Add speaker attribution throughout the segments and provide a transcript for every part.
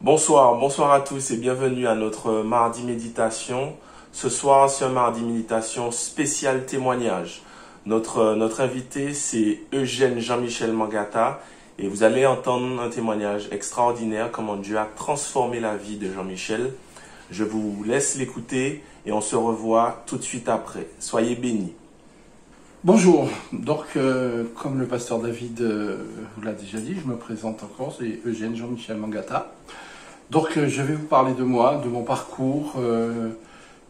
Speaker 1: Bonsoir à tous et bienvenue à notre mardi méditation. Ce soir, c'est un mardi méditation spécial témoignage. Notre invité, c'est Eugène Jean-Michel Mangata et vous allez entendre un témoignage extraordinaire, comment Dieu a transformé la vie de Jean-Michel. Je vous laisse l'écouter et on se revoit tout de suite après. Soyez bénis.
Speaker 2: Bonjour, comme le pasteur David vous l'a déjà dit, je me présente encore, c'est Eugène Jean-Michel Mangata. Je vais vous parler de moi, de mon parcours,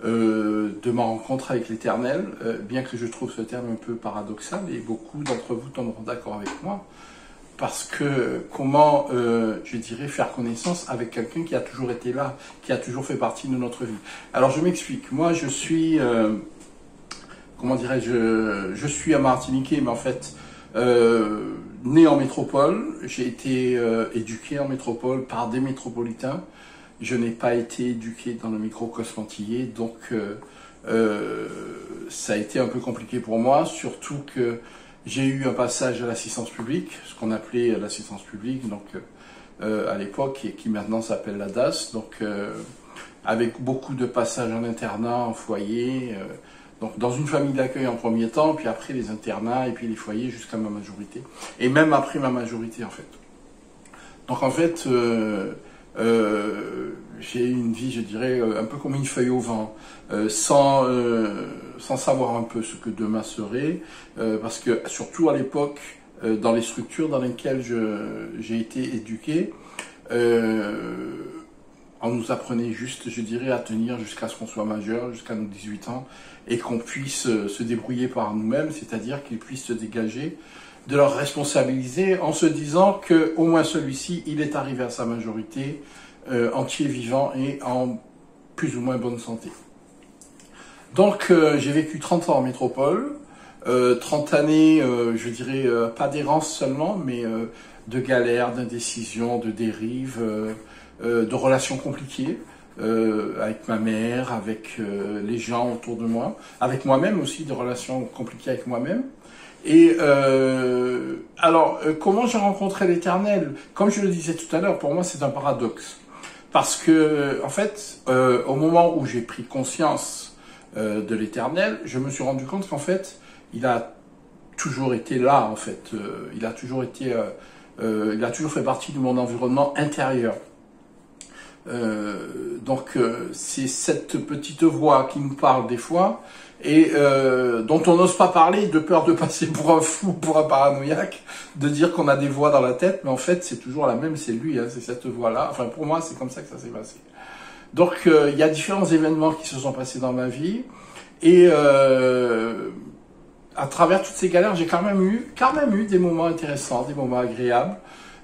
Speaker 2: de ma rencontre avec l'Éternel, bien que je trouve ce terme un peu paradoxal, et beaucoup d'entre vous tomberont d'accord avec moi, parce que comment, faire connaissance avec quelqu'un qui a toujours été là, qui a toujours fait partie de notre vie. Alors je m'explique, moi je suis... je suis un Martiniquais, mais en fait, né en métropole. J'ai été éduqué en métropole par des métropolitains. Je n'ai pas été éduqué dans le microcosme antillais, donc ça a été un peu compliqué pour moi, surtout que j'ai eu un passage à l'assistance publique, ce qu'on appelait l'assistance publique, à l'époque, et qui maintenant s'appelle la DAS, avec beaucoup de passages en internat, en foyer, donc dans une famille d'accueil en premier temps, puis après les internats, et puis les foyers jusqu'à ma majorité. Et même après ma majorité, en fait. Donc en fait, j'ai eu une vie, je dirais, un peu comme une feuille au vent, sans savoir un peu ce que demain serait, parce que surtout à l'époque, dans les structures dans lesquelles j'ai été éduqué, on nous apprenait juste, je dirais, à tenir jusqu'à ce qu'on soit majeur, jusqu'à nos 18 ans, et qu'on puisse se débrouiller par nous-mêmes, c'est-à-dire qu'ils puissent se dégager de leur responsabilité en se disant que au moins celui-ci, il est arrivé à sa majorité, entier, vivant et en plus ou moins bonne santé. J'ai vécu 30 ans en métropole, 30 années, pas d'errance seulement, mais de galères, d'indécisions, de dérives, de relations compliquées avec ma mère, avec les gens autour de moi, avec moi-même aussi, de relations compliquées avec moi-même. Et comment j'ai rencontré l'Éternel? Comme je le disais tout à l'heure, pour moi c'est un paradoxe. Parce que, en fait, au moment où j'ai pris conscience de l'Éternel, je me suis rendu compte qu'en fait, il a toujours été là, en fait. Il a toujours fait partie de mon environnement intérieur. C'est cette petite voix qui nous parle des fois et dont on n'ose pas parler de peur de passer pour un fou, pour un paranoïaque, de dire qu'on a des voix dans la tête, mais en fait c'est toujours la même, c'est lui, hein, c'est cette voix-là. Enfin pour moi c'est comme ça que ça s'est passé. Il y a différents événements qui se sont passés dans ma vie et à travers toutes ces galères j'ai quand même eu des moments intéressants, des moments agréables.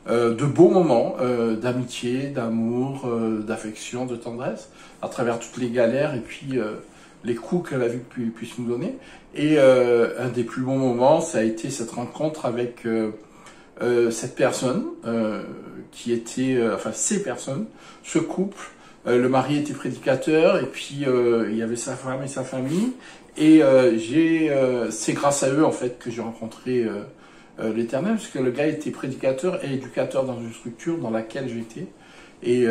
Speaker 2: De beaux moments d'amitié, d'amour, d'affection, de tendresse, à travers toutes les galères et puis les coups que la vie puisse nous donner. Et un des plus bons moments, ça a été cette rencontre avec cette personne, ces personnes, ce couple. Le mari était prédicateur et puis il y avait sa femme et sa famille. Et c'est grâce à eux en fait que j'ai rencontré l'Éternel, parce que le gars était prédicateur et éducateur dans une structure dans laquelle j'étais. Et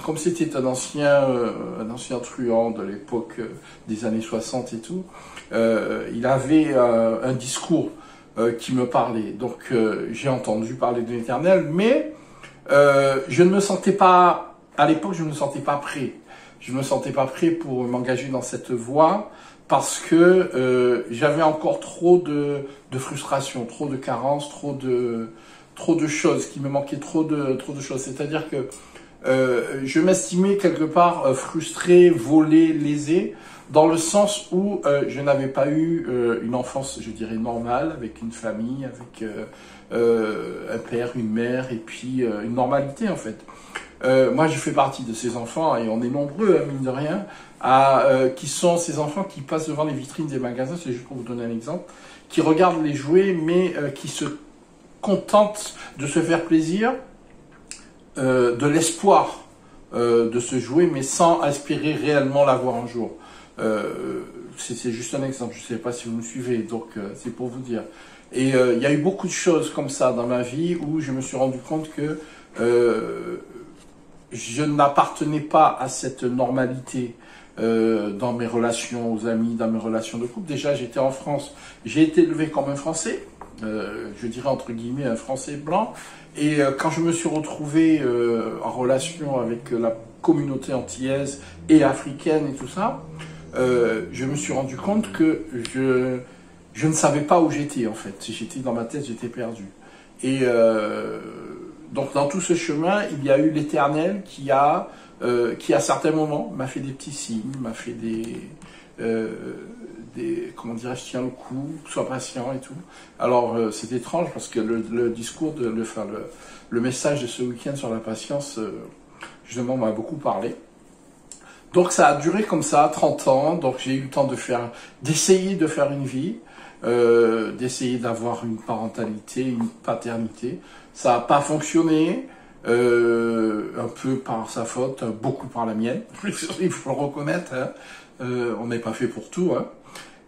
Speaker 2: comme c'était un ancien truand de l'époque des années 60 et tout, il avait un discours qui me parlait. J'ai entendu parler de l'Éternel, mais je ne me sentais pas, à l'époque, je ne me sentais pas prêt. Je ne me sentais pas prêt pour m'engager dans cette voie, parce que j'avais encore trop de frustration, trop de carences, trop de choses, qui me manquaient trop de choses. C'est-à-dire que je m'estimais quelque part frustré, volé, lésé, dans le sens où je n'avais pas eu une enfance, je dirais, normale, avec une famille, avec un père, une mère, et puis une normalité en fait. Moi, je fais partie de ces enfants, et on est nombreux, hein, mine de rien, qui sont ces enfants qui passent devant les vitrines des magasins, c'est juste pour vous donner un exemple, qui regardent les jouets, mais qui se contentent de se faire plaisir, de l'espoir de ce jouet, mais sans aspirer réellement l'avoir un jour. C'est juste un exemple, je ne sais pas si vous me suivez, c'est pour vous dire. Et il y a eu beaucoup de choses comme ça dans ma vie où je me suis rendu compte que je n'appartenais pas à cette normalité dans mes relations aux amis, dans mes relations de couple. Déjà, j'étais en France, j'ai été élevé comme un Français, je dirais entre guillemets un Français blanc. Et quand je me suis retrouvé en relation avec la communauté antillaise et africaine et tout ça, je me suis rendu compte que je ne savais pas où j'étais en fait. J'étais dans ma tête, j'étais perdu. Et donc dans tout ce chemin, il y a eu l'Éternel qui à certains moments m'a fait des petits signes, m'a fait comment dirais-je, tiens le coup, sois patient et tout. Alors c'est étrange parce que le discours, le message de ce week-end sur la patience, justement m'a beaucoup parlé. Donc ça a duré comme ça, 30 ans, donc j'ai eu le temps d'essayer de faire une vie, d'essayer d'avoir une parentalité, une paternité. Ça n'a pas fonctionné, un peu par sa faute, beaucoup par la mienne, il faut le reconnaître, hein. On n'est pas fait pour tout, hein.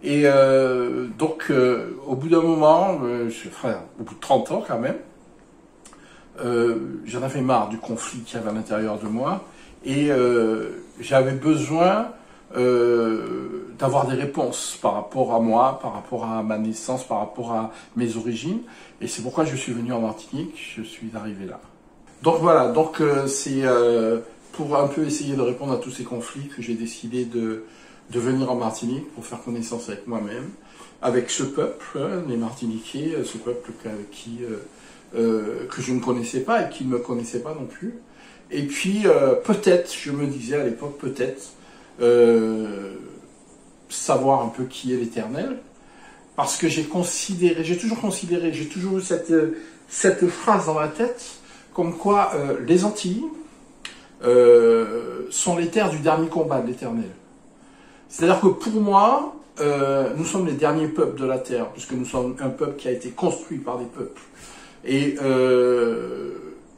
Speaker 2: Et donc au bout d'un moment, au bout de 30 ans quand même, j'en avais marre du conflit qu'il y avait à l'intérieur de moi, et j'avais besoin d'avoir des réponses par rapport à moi, par rapport à ma naissance, par rapport à mes origines. Et c'est pourquoi je suis venu en Martinique, je suis arrivé là. Donc voilà, donc c'est pour un peu essayer de répondre à tous ces conflits que j'ai décidé de venir en Martinique pour faire connaissance avec moi-même, avec ce peuple, les Martiniquais, ce peuple que je ne connaissais pas et qui ne me connaissait pas non plus. Et puis peut-être, je me disais à l'époque, peut-être savoir un peu qui est l'Éternel, parce que j'ai toujours eu cette phrase dans ma tête, comme quoi les Antilles sont les terres du dernier combat de l'Éternel. C'est-à-dire que pour moi, nous sommes les derniers peuples de la terre, puisque nous sommes un peuple qui a été construit par des peuples. Et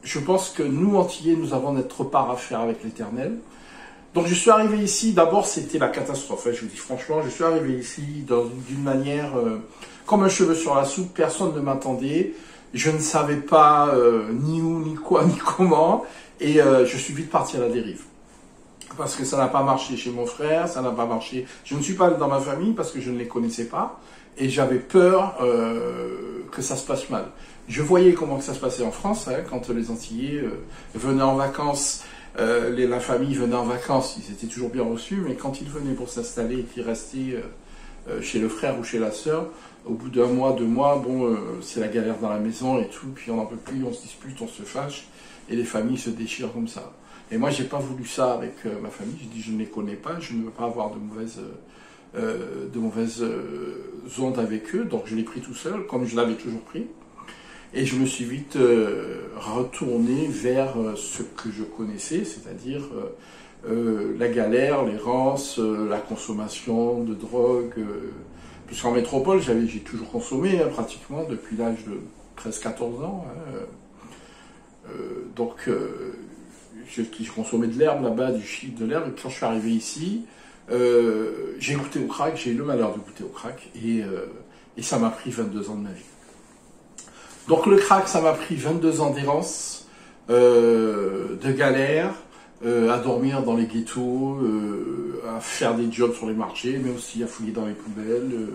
Speaker 2: je pense que nous, Antillais, nous avons notre part à faire avec l'Éternel. Donc je suis arrivé ici, d'abord c'était la catastrophe, hein, je vous dis franchement, je suis arrivé ici d'une manière comme un cheveu sur la soupe, personne ne m'attendait, je ne savais pas ni où, ni quoi, ni comment, et je suis vite parti à la dérive. Parce que ça n'a pas marché chez mon frère, ça n'a pas marché, je ne suis pas allé dans ma famille parce que je ne les connaissais pas, et j'avais peur que ça se passe mal. Je voyais comment ça se passait en France, hein, quand les Antillais venaient en vacances. La famille venait en vacances, ils étaient toujours bien reçus, mais quand ils venaient pour s'installer et qu'ils restaient chez le frère ou chez la sœur, au bout d'un mois, 2 mois, bon, c'est la galère dans la maison et tout, puis on n'en peut plus, on se dispute, on se fâche, et les familles se déchirent comme ça. Et moi, j'ai pas voulu ça avec ma famille, j'ai dit je ne les connais pas, je ne veux pas avoir de mauvaises ondes avec eux, donc je l'ai pris tout seul, comme je l'avais toujours pris. Et je me suis vite retourné vers ce que je connaissais, c'est-à-dire la galère, l'errance, la consommation de drogue. Puisqu'en métropole, j'ai toujours consommé, hein, pratiquement, depuis l'âge de 13-14 ans. Hein. Donc, j'ai consommé de l'herbe là-bas, du shit, de l'herbe. Et quand je suis arrivé ici, j'ai goûté au crack, j'ai eu le malheur de goûter au crack. Et ça m'a pris 22 ans de ma vie. Donc le crack, ça m'a pris 22 ans d'errance, de galère, à dormir dans les ghettos, à faire des jobs sur les marchés, mais aussi à fouiller dans les poubelles,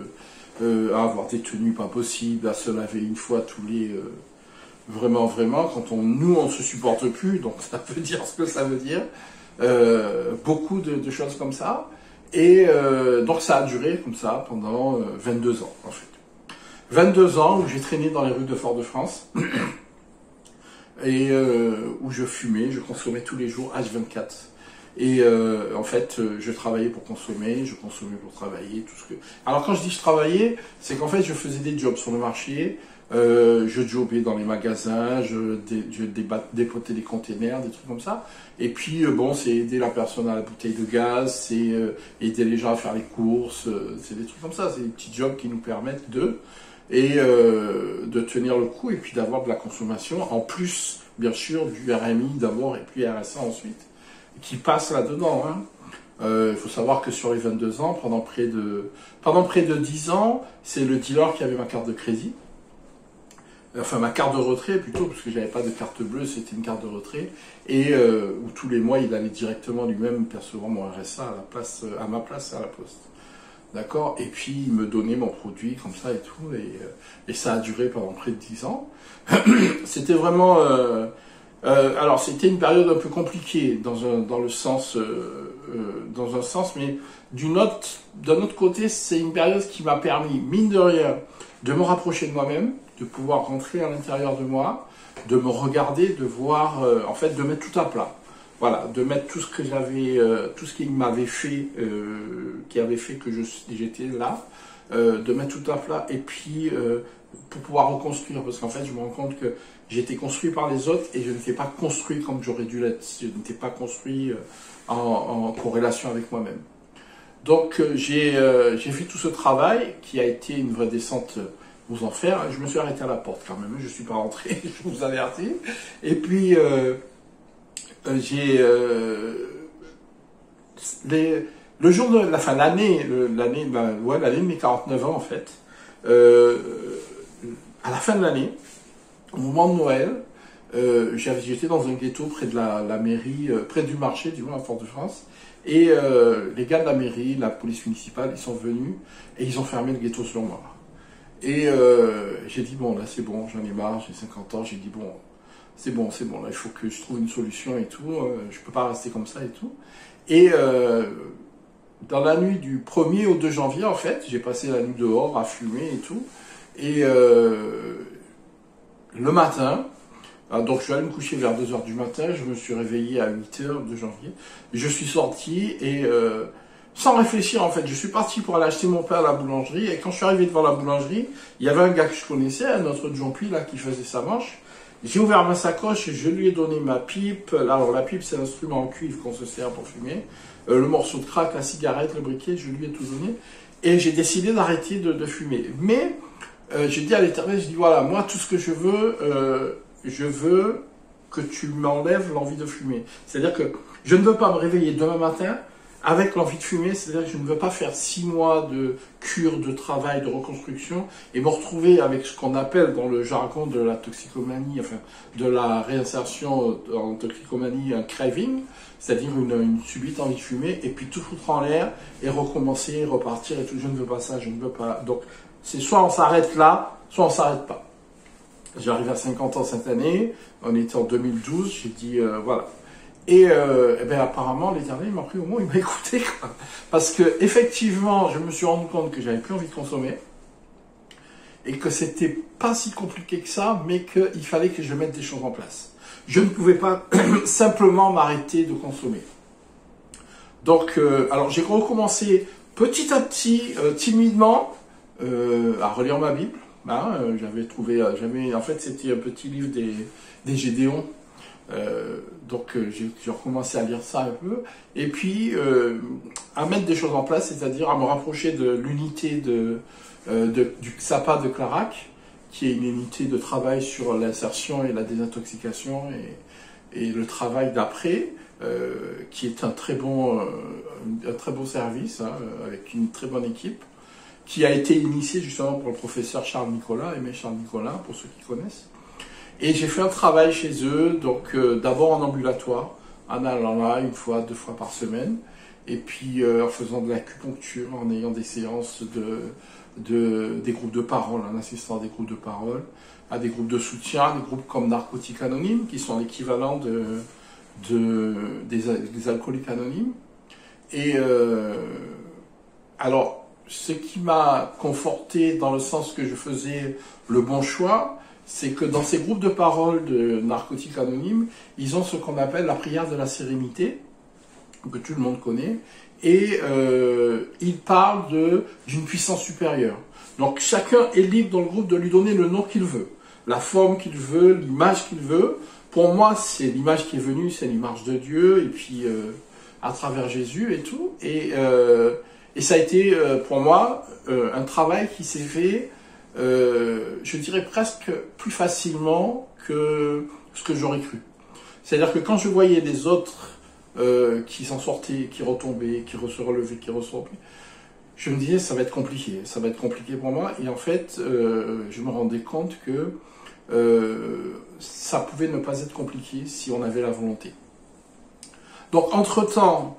Speaker 2: à avoir des tenues pas possibles, à se laver une fois tous les... vraiment, quand nous, on se supporte plus, donc ça veut dire ce que ça veut dire. Beaucoup de choses comme ça. Et donc ça a duré comme ça pendant 22 ans, en fait. 22 ans où j'ai traîné dans les rues de Fort-de-France et où je fumais, je consommais tous les jours H24. Et en fait, je travaillais pour consommer, je consommais pour travailler, tout ce que... Alors quand je dis je travaillais, c'est qu'en fait je faisais des jobs sur le marché, je jobais dans les magasins, je dépotais des containers, des trucs comme ça. Et puis bon, c'est aider la personne à la bouteille de gaz, c'est aider les gens à faire les courses, c'est des trucs comme ça, c'est des petits jobs qui nous permettent de tenir le coup et puis d'avoir de la consommation, en plus bien sûr du RMI d'abord et puis RSA ensuite, qui passe là-dedans. Hein. Il faut savoir que sur les 22 ans, pendant près de 10 ans, c'est le dealer qui avait ma carte de crédit. enfin ma carte de retrait plutôt, parce que j'avais pas de carte bleue, c'était une carte de retrait, et où tous les mois il allait directement lui-même percevoir mon RSA à la place, à ma place à la poste. D'accord. Et puis il me donnait mon produit comme ça et tout, et ça a duré pendant près de 10 ans. C'était vraiment, alors c'était une période un peu compliquée dans un sens, mais d'un autre côté, c'est une période qui m'a permis, mine de rien, de me rapprocher de moi-même, de pouvoir rentrer à l'intérieur de moi, de me regarder, de voir, en fait, de mettre tout à plat. Voilà, de mettre tout ce que j'avais, tout ce qui m'avait fait, qui avait fait que j'étais là, de mettre tout à plat, et puis pour pouvoir reconstruire, parce qu'en fait, je me rends compte que j'ai été construit par les autres et je n'étais pas construit comme j'aurais dû l'être. Je n'étais pas construit en corrélation avec moi-même. Donc j'ai fait tout ce travail qui a été une vraie descente aux enfers. Je me suis arrêté à la porte quand même, je ne suis pas rentré, je vous avertis. Et puis le jour de la fin, l'année de mes 49 ans en fait, à la fin de l'année, au moment de Noël, j'étais dans un ghetto près de la mairie, près du marché, du moins à Fort-de-France, et les gars de la mairie, la police municipale, ils sont venus et ils ont fermé le ghetto sur moi. Et j'ai dit bon, là c'est bon, j'en ai marre, j'ai 50 ans, j'ai dit bon, c'est bon, là il faut que je trouve une solution et tout, je peux pas rester comme ça et tout. Et dans la nuit du 1er au 2 janvier, en fait, j'ai passé la nuit dehors à fumer et tout, et le matin, donc je suis allé me coucher vers 2h du matin, je me suis réveillé à 8h de janvier, je suis sorti et sans réfléchir en fait, je suis parti pour aller acheter mon pain à la boulangerie, et quand je suis arrivé devant la boulangerie, il y avait un gars que je connaissais, un autre John Puy là qui faisait sa manche. J'ai ouvert ma sacoche et je lui ai donné ma pipe. Alors la pipe c'est l'instrument en cuivre qu'on se sert pour fumer, le morceau de crack, la cigarette, le briquet, je lui ai tout donné, et j'ai décidé d'arrêter de fumer. Mais j'ai dit à l'Éternel, je dis voilà, moi tout ce que je veux que tu m'enlèves l'envie de fumer. C'est-à-dire que je ne veux pas me réveiller demain matin avec l'envie de fumer, c'est-à-dire que je ne veux pas faire 6 mois de cure, de travail, de reconstruction, et me retrouver avec ce qu'on appelle dans le jargon de la toxicomanie, enfin de la réinsertion en toxicomanie, un craving, c'est-à-dire une subite envie de fumer, et puis tout foutre en l'air, et recommencer, repartir, et tout. Je ne veux pas ça, je ne veux pas. Donc c'est soit on s'arrête là, soit on s'arrête pas. J'arrive à 50 ans cette année, on était en 2012, j'ai dit voilà. Et ben apparemment l'Éternel m'a pris au mot, il m'a écouté quoi. Parce que effectivement, je me suis rendu compte que j'avais plus envie de consommer et que c'était pas si compliqué que ça, mais qu'il fallait que je mette des choses en place. Je ne pouvais pas simplement m'arrêter de consommer. Donc alors j'ai recommencé petit à petit, timidement, à relire ma Bible. En fait c'était un petit livre des Gédéons. Donc j'ai recommencé à lire ça un peu, et puis à mettre des choses en place, c'est-à-dire à me rapprocher de l'unité du XAPA de Clarac, qui est une unité de travail sur l'insertion et la désintoxication et le travail d'après, qui est un très bon service, hein, avec une très bonne équipe, qui a été initié justement par le professeur Charles Nicolas, Aimé Charles Nicolas, pour ceux qui connaissent. Et j'ai fait un travail chez eux, donc d'abord en ambulatoire, en allant là 1 fois, 2 fois par semaine, et puis en faisant de l'acupuncture, en ayant des séances des groupes de parole, en assistant à des groupes de parole, à des groupes de soutien, des groupes comme Narcotiques Anonymes, qui sont l'équivalent des alcooliques anonymes. Et alors, ce qui m'a conforté dans le sens que je faisais le bon choix, c'est que dans ces groupes de parole de Narcotiques Anonymes, ils ont ce qu'on appelle la prière de la sérénité, que tout le monde connaît, et ils parlent d'une puissance supérieure. Donc chacun est libre dans le groupe de lui donner le nom qu'il veut, la forme qu'il veut, l'image qu'il veut. Pour moi, c'est l'image qui est venue, c'est l'image de Dieu, et puis à travers Jésus et tout. Et ça a été pour moi un travail qui s'est fait, je dirais presque plus facilement que ce que j'aurais cru. C'est-à-dire que quand je voyais les autres qui s'en sortaient, qui retombaient, qui se relevaient, qui ressortaient, je me disais ça va être compliqué pour moi. Et en fait, je me rendais compte que ça pouvait ne pas être compliqué si on avait la volonté. Donc entre-temps,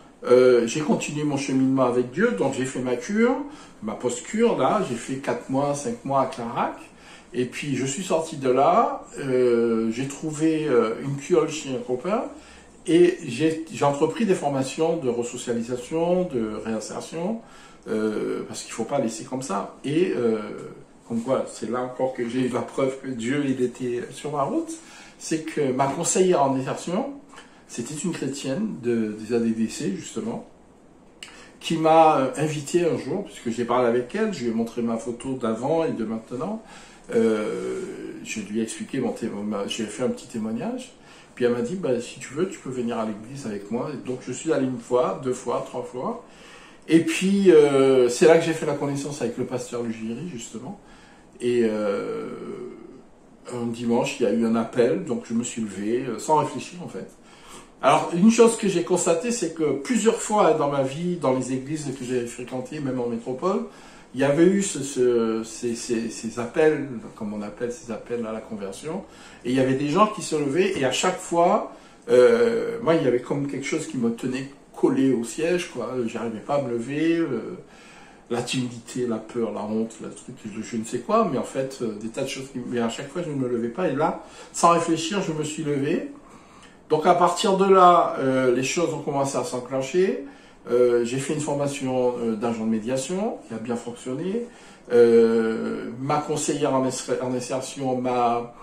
Speaker 2: j'ai continué mon cheminement avec Dieu, donc j'ai fait ma cure, ma post-cure, là, j'ai fait 4 mois, 5 mois à Clarac, et puis je suis sorti de là, j'ai trouvé une cuole chez un copain, et j'ai entrepris des formations de resocialisation, de réinsertion, parce qu'il ne faut pas laisser comme ça, et comme quoi, c'est là encore que j'ai eu la preuve que Dieu, il était sur ma route, c'est que ma conseillère en insertion, c'était une chrétienne des ADDC, justement, qui m'a invité un jour, puisque j'ai parlé avec elle, je lui ai montré ma photo d'avant et de maintenant. Je lui ai expliqué, j'ai fait un petit témoignage. Puis elle m'a dit, bah, si tu veux, tu peux venir à l'église avec moi. Et donc je suis allé 1 fois, 2 fois, 3 fois. Et puis c'est là que j'ai fait la connaissance avec le pasteur Lugiri, justement. Et un dimanche, il y a eu un appel, donc je me suis levé, sans réfléchir en fait. Alors, une chose que j'ai constatée, c'est que plusieurs fois dans ma vie, dans les églises que j'ai fréquentées, même en métropole, il y avait eu ces appels, comme on appelle ces appels à la conversion, et il y avait des gens qui se levaient, et à chaque fois, moi, il y avait comme quelque chose qui me tenait collé au siège, quoi. J'arrivais pas à me lever, la timidité, la peur, la honte, le truc, je ne sais quoi, mais en fait, des tas de choses, mais à chaque fois, je ne me levais pas, et là, sans réfléchir, je me suis levé. Donc à partir de là, les choses ont commencé à s'enclencher. J'ai fait une formation d'agent de médiation qui a bien fonctionné. Ma conseillère en insertion m'a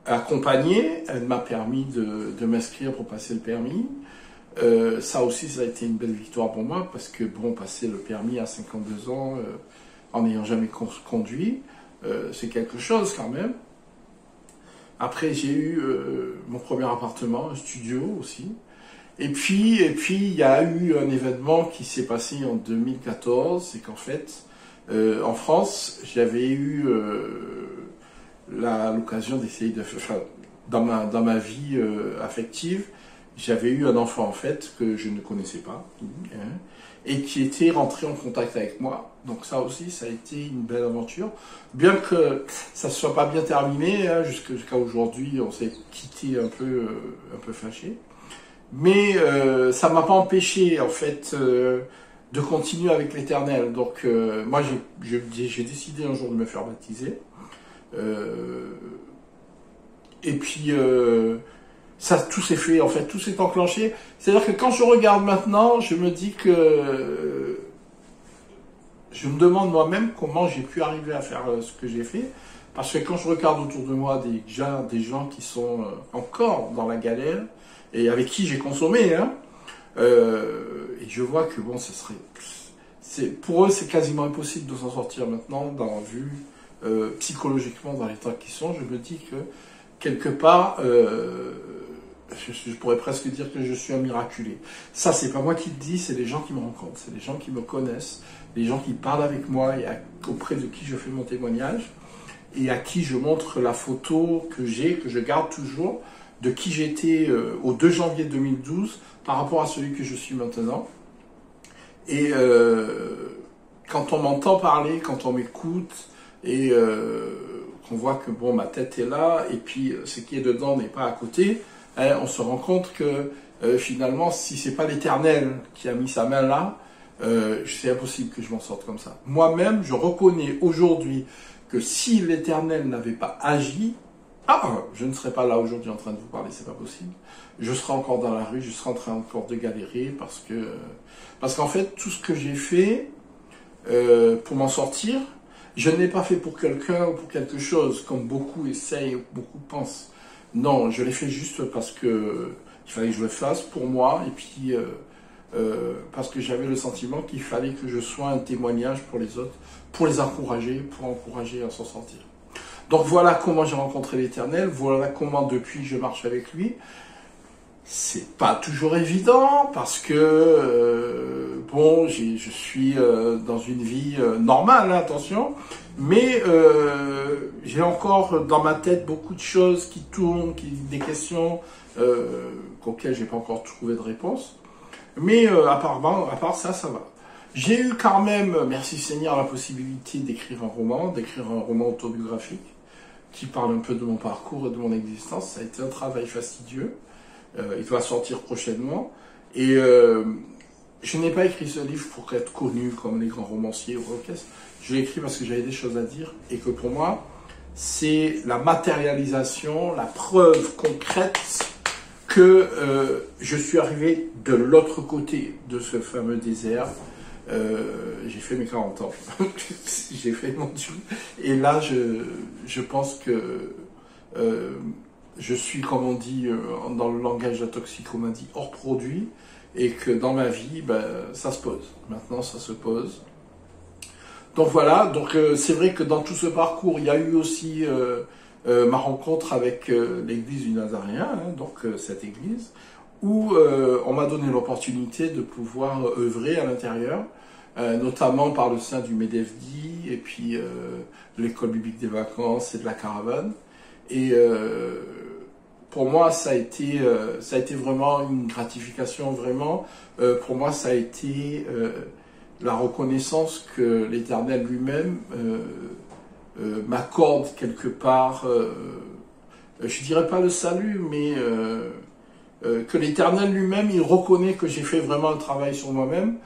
Speaker 2: accompagné. Elle m'a permis de m'inscrire pour passer le permis. Ça aussi, ça a été une belle victoire pour moi parce que bon, passer le permis à 52 ans en n'ayant jamais conduit, c'est quelque chose quand même. Après, j'ai eu mon premier appartement, un studio aussi. Et puis, il y a eu un événement qui s'est passé en 2014, c'est qu'en fait, en France, j'avais eu l'occasion d'essayer de... Enfin, dans ma vie affective, j'avais eu un enfant, en fait, que je ne connaissais pas, hein, et qui était rentré en contact avec moi. Donc ça aussi, ça a été une belle aventure. Bien que ça ne soit pas bien terminé, hein, jusqu'à aujourd'hui, on s'est quitté un peu fâché. Mais ça ne m'a pas empêché, en fait, de continuer avec l'Éternel. Donc moi, j'ai décidé un jour de me faire baptiser. Et puis... ça, tout s'est fait, en fait, tout s'est enclenché. C'est-à-dire que quand je regarde maintenant, je me dis que je me demande moi-même comment j'ai pu arriver à faire ce que j'ai fait. Parce que quand je regarde autour de moi des gens qui sont encore dans la galère et avec qui j'ai consommé, hein, et je vois que bon, pour eux, c'est quasiment impossible de s'en sortir maintenant, psychologiquement dans l'état qu'ils sont. Je me dis que quelque part, je pourrais presque dire que je suis un miraculé. Ça, c'est pas moi qui le dis, c'est les gens qui me rencontrent, c'est les gens qui me connaissent, les gens qui parlent avec moi et auprès de qui je fais mon témoignage et à qui je montre la photo que je garde toujours, de qui j'étais au 2 janvier 2012 par rapport à celui que je suis maintenant. Et quand on m'entend parler, quand on m'écoute et qu'on voit que bon, ma tête est là et puis ce qui est dedans n'est pas à côté, hein, on se rend compte que finalement, si c'est pas l'Éternel qui a mis sa main là, c'est impossible que je m'en sorte comme ça. Moi-même, je reconnais aujourd'hui que si l'Éternel n'avait pas agi, je ne serais pas là aujourd'hui en train de vous parler, c'est pas possible. Je serais encore dans la rue, je serais en train encore de galérer parce qu'en fait, tout ce que j'ai fait pour m'en sortir, je ne l'ai pas fait pour quelqu'un ou pour quelque chose, comme beaucoup essayent, beaucoup pensent. Non, je l'ai fait juste parce que il fallait que je le fasse pour moi et puis parce que j'avais le sentiment qu'il fallait que je sois un témoignage pour les autres, pour les encourager, pour encourager à s'en sortir. Donc voilà comment j'ai rencontré l'Éternel, voilà comment depuis je marche avec lui. C'est pas toujours évident parce que bon, je suis dans une vie normale, hein, attention, mais j'ai encore dans ma tête beaucoup de choses qui tournent, des questions auxquelles j'ai pas encore trouvé de réponse. Mais à part ça, ça va. J'ai eu quand même, merci Seigneur, la possibilité d'écrire un roman autobiographique qui parle un peu de mon parcours et de mon existence. Ça a été un travail fastidieux. Il va sortir prochainement. Et je n'ai pas écrit ce livre pour être connu comme les grands romanciers ou orchestres. Je l'ai écrit parce que j'avais des choses à dire et que pour moi, c'est la matérialisation, la preuve concrète que je suis arrivé de l'autre côté de ce fameux désert. J'ai fait mes 40 ans, j'ai fait mon Dieu. Et là, je pense que je suis, comme on dit dans le langage de la toxicomatie, hors produit, et que dans ma vie, ben, ça se pose. Maintenant, ça se pose. Donc voilà, donc c'est vrai que dans tout ce parcours, il y a eu aussi ma rencontre avec l'église du Nazaréen, hein, donc cette église, où on m'a donné l'opportunité de pouvoir œuvrer à l'intérieur, notamment par le sein du MEDEFDI et puis de l'école biblique des vacances et de la caravane. Et pour moi, ça a été vraiment une gratification, vraiment. Pour moi, ça a été la reconnaissance que l'Éternel lui-même m'accorde quelque part, je dirais pas le salut, mais que l'Éternel lui-même, il reconnaît que j'ai fait vraiment un travail sur moi-même,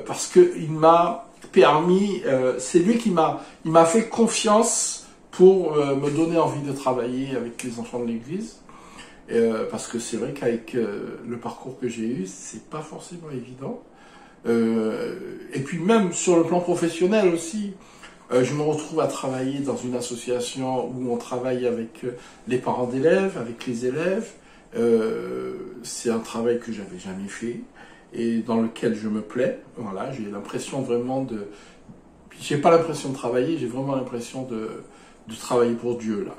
Speaker 2: parce qu'il m'a permis, c'est lui qui m'a fait confiance pour me donner envie de travailler avec les enfants de l'Église, parce que c'est vrai qu'avec le parcours que j'ai eu, c'est pas forcément évident. Et puis même sur le plan professionnel aussi, je me retrouve à travailler dans une association où on travaille avec les parents d'élèves, avec les élèves. C'est un travail que j'avais jamais fait et dans lequel je me plais. Voilà, j'ai l'impression vraiment de... J'ai pas l'impression de travailler, j'ai vraiment l'impression de travailler pour Dieu, là.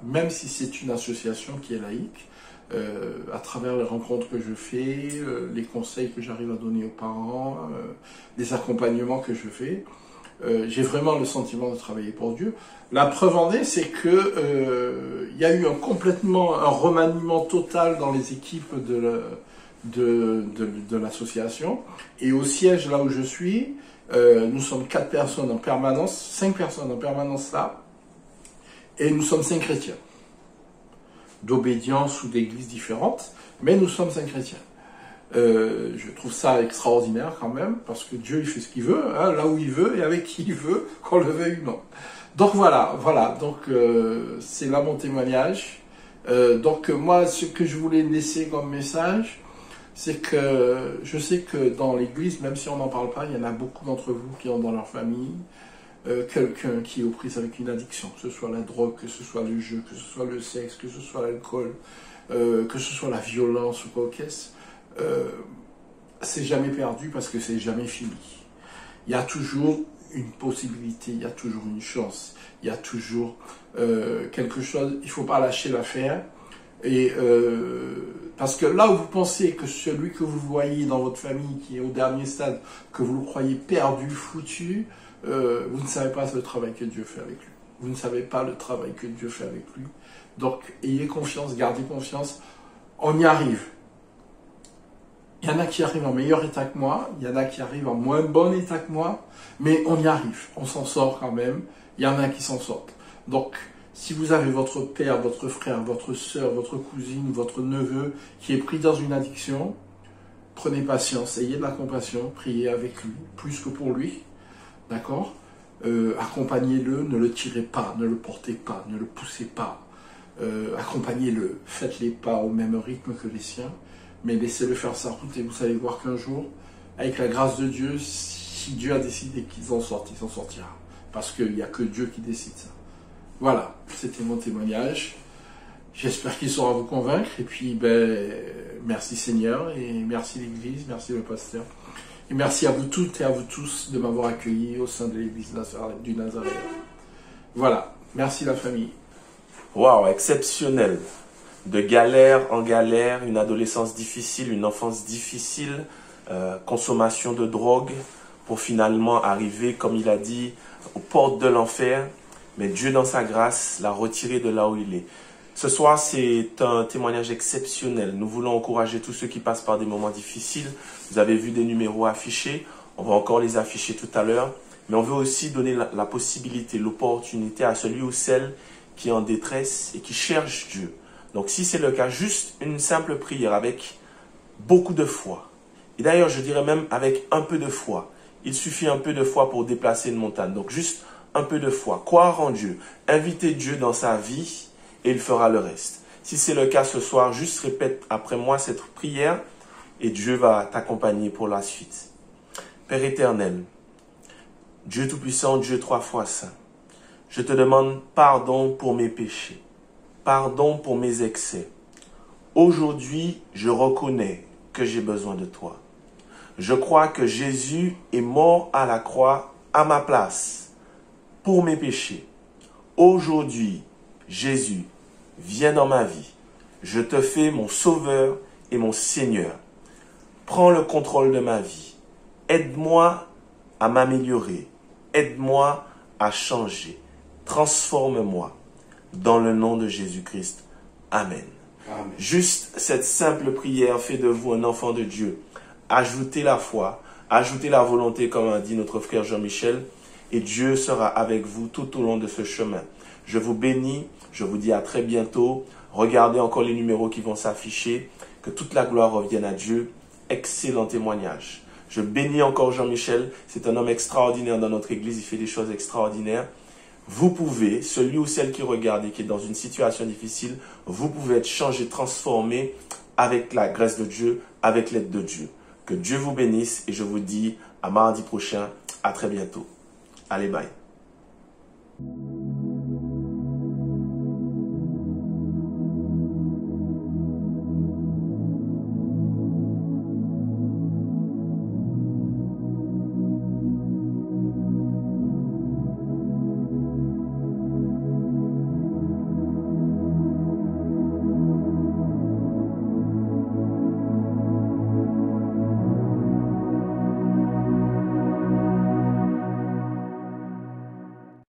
Speaker 2: Même si c'est une association qui est laïque, à travers les rencontres que je fais, les conseils que j'arrive à donner aux parents, les accompagnements que je fais, j'ai vraiment le sentiment de travailler pour Dieu. La preuve en est, c'est que il y a eu un remaniement total dans les équipes de l'association. Et au siège, là où je suis, nous sommes 4 personnes en permanence, 5 personnes en permanence là, et nous sommes 5 chrétiens, d'obédience ou d'églises différentes, mais nous sommes 5 chrétiens. Je trouve ça extraordinaire quand même, parce que Dieu il fait ce qu'il veut, hein, là où il veut et avec qui il veut, qu'on le veuille ou non. Donc voilà, donc c'est là mon témoignage. Donc moi, ce que je voulais laisser comme message, c'est que je sais que dans l'église, même si on n'en parle pas, il y en a beaucoup d'entre vous qui ont dans leur famille quelqu'un qui est aux prises avec une addiction, que ce soit la drogue, que ce soit le jeu, que ce soit le sexe, que ce soit l'alcool, que ce soit la violence ou quoi qu'est-ce. C'est jamais perdu parce que c'est jamais fini. Il y a toujours une possibilité, il y a toujours une chance, il y a toujours quelque chose, il ne faut pas lâcher l'affaire. Et parce que là où vous pensez que celui que vous voyez dans votre famille qui est au dernier stade, que vous le croyez perdu, foutu, vous ne savez pas le travail que Dieu fait avec lui. Vous ne savez pas le travail que Dieu fait avec lui. Donc ayez confiance, gardez confiance, on y arrive. Il y en a qui arrivent en meilleur état que moi, il y en a qui arrivent en moins bon état que moi, mais on y arrive, on s'en sort quand même, il y en a qui s'en sortent. Donc, si vous avez votre père, votre frère, votre soeur, votre cousine, votre neveu qui est pris dans une addiction, prenez patience, ayez de la compassion, priez avec lui, plus que pour lui, d'accord ? Accompagnez-le, ne le tirez pas, ne le portez pas, ne le poussez pas, accompagnez-le, faites les pas au même rythme que les siens, mais laissez-le faire sa route et vous allez voir qu'un jour, avec la grâce de Dieu, si Dieu a décidé qu'ils en sortent, il s'en sortira. Parce qu'il n'y a que Dieu qui décide ça. Voilà, c'était mon témoignage. J'espère qu'il saura vous convaincre. Et puis, merci Seigneur, et merci l'Église, merci le pasteur. Et merci à vous toutes et à vous tous de m'avoir accueilli au sein de l'Église du Nazaréen. Voilà, merci la famille.
Speaker 1: Waouh, exceptionnel. De galère en galère, une adolescence difficile, une enfance difficile, consommation de drogue, pour finalement arriver, comme il a dit, aux portes de l'enfer. Mais Dieu, dans sa grâce, l'a retiré de là où il est. Ce soir, c'est un témoignage exceptionnel. Nous voulons encourager tous ceux qui passent par des moments difficiles. Vous avez vu des numéros affichés. On va encore les afficher tout à l'heure. Mais on veut aussi donner la possibilité, l'opportunité à celui ou celle qui est en détresse et qui cherche Dieu. Donc si c'est le cas, juste une simple prière avec beaucoup de foi. Et d'ailleurs, je dirais même avec un peu de foi. Il suffit un peu de foi pour déplacer une montagne. Donc juste un peu de foi. Croire en Dieu. Inviter Dieu dans sa vie et il fera le reste. Si c'est le cas ce soir, juste répète après moi cette prière et Dieu va t'accompagner pour la suite. Père éternel, Dieu Tout-Puissant, Dieu 3 fois Saint, je te demande pardon pour mes péchés, pardon pour mes excès. Aujourd'hui, je reconnais que j'ai besoin de toi. Je crois que Jésus est mort à la croix à ma place pour mes péchés. Aujourd'hui, Jésus, viens dans ma vie. Je te fais mon Sauveur et mon Seigneur. Prends le contrôle de ma vie. Aide-moi à m'améliorer. Aide-moi à changer. Transforme-moi. Dans le nom de Jésus-Christ. Amen.
Speaker 2: Amen.
Speaker 1: Juste cette simple prière fait de vous un enfant de Dieu. Ajoutez la foi, ajoutez la volonté, comme a dit notre frère Jean-Michel, et Dieu sera avec vous tout au long de ce chemin. Je vous bénis, je vous dis à très bientôt. Regardez encore les numéros qui vont s'afficher. Que toute la gloire revienne à Dieu. Excellent témoignage. Je bénis encore Jean-Michel. C'est un homme extraordinaire dans notre église. Il fait des choses extraordinaires. Vous pouvez, celui ou celle qui regarde et qui est dans une situation difficile, vous pouvez être changé, transformé avec la grâce de Dieu, avec l'aide de Dieu. Que Dieu vous bénisse et je vous dis à mardi prochain. À très bientôt. Allez, bye.